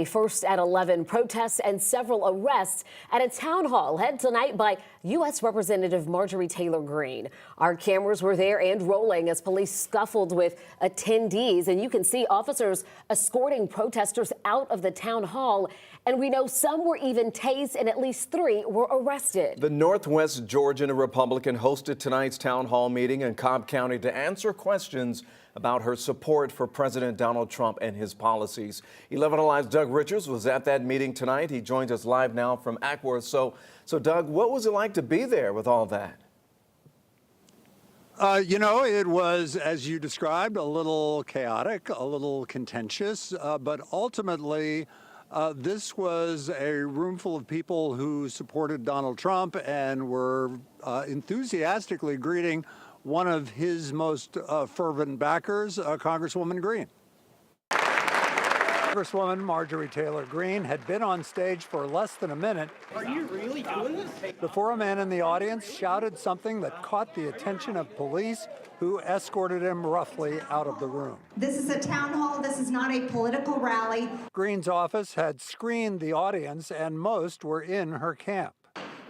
First at 11, protests and several arrests at a town hall held tonight by U.S. Representative Marjorie Taylor Greene. Our cameras were there and rolling as police scuffled with attendees, and you can see officers escorting protesters out of the town hall. And we know some were even tased and at least 3 were arrested. The Northwest Georgian Republican hosted tonight's town hall meeting in Cobb County to answer questions about her support for President Donald Trump and his policies. 11 Alive's Doug Richards was at that meeting tonight. He joins us live now from Acworth. So Doug, what was it like to be there with all that? It was, as you described, a little chaotic, a little contentious, but ultimately, this was a room full of people who supported Donald Trump and were enthusiastically greeting one of his most fervent backers, Congresswoman Greene. Congresswoman Marjorie Taylor Greene had been on stage for less than a minute. Are you really doing this? Before a man in the audience shouted something that caught the attention of police, who escorted him roughly out of the room. This is a town hall. This is not a political rally. Greene's office had screened the audience, and most were in her camp.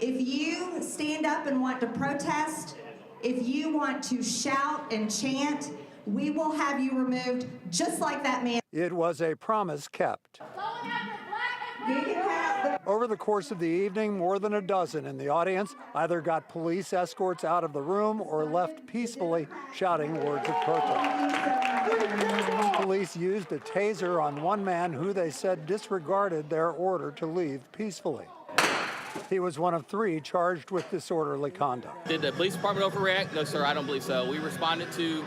If you stand up and want to protest, if you want to shout and chant, we will have you removed just like that man. It was a promise kept. Over the course of the evening, more than a dozen in the audience either got police escorts out of the room or left peacefully, shouting words of protest. Police used a taser on one man who they said disregarded their order to leave peacefully. He was one of 3 charged with disorderly conduct. Did the police department overreact? No, sir, I don't believe so. We responded to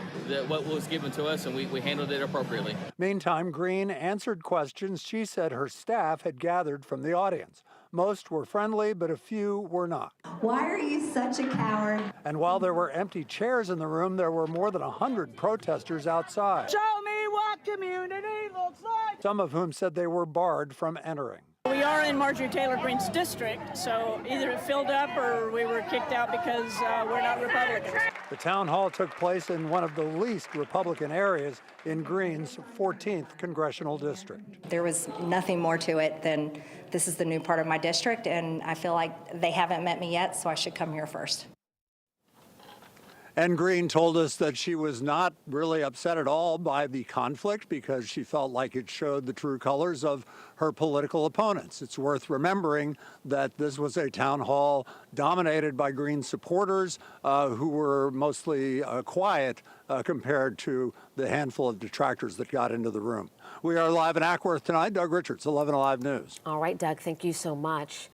what was given to us, and we handled it appropriately. Meantime, Greene answered questions she said her staff had gathered from the audience. Most were friendly, but a few were not. Why are you such a coward? And while there were empty chairs in the room, there were more than 100 protesters outside. Show me what community looks like. Some of whom said they were barred from entering. We are in Marjorie Taylor Greene's district, so either it filled up or we were kicked out because we're not Republicans. The town hall took place in one of the least Republican areas in Greene's 14th congressional district. There was nothing more to it than this is the new part of my district, and I feel like they haven't met me yet, so I should come here first. And Greene told us that she was not really upset at all by the conflict because she felt like it showed the true colors of her political opponents. It's worth remembering that this was a town hall dominated by Greene supporters who were mostly quiet compared to the handful of detractors that got into the room. We are live in Acworth tonight. Doug Richards, 11 Alive News. All right, Doug, thank you so much.